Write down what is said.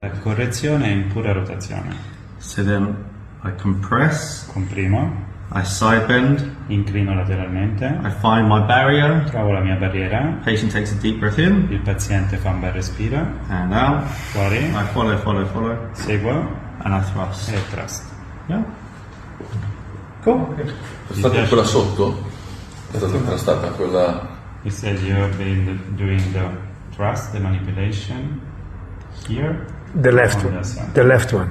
La correzione è in pura rotazione. So then I compress, Comprimo, I side bend, inclino lateralmente, I find my barrier, trovo la mia barriera, patient takes a deep breath in, il paziente fa un bel respiro, and out, fuori, I follow, seguo and I thrust. e thrust. Yeah. Cool. È stata quella sotto? È stata trastata quella... You said you've been doing the thrust, the manipulation here? The left On one. the side. The left one.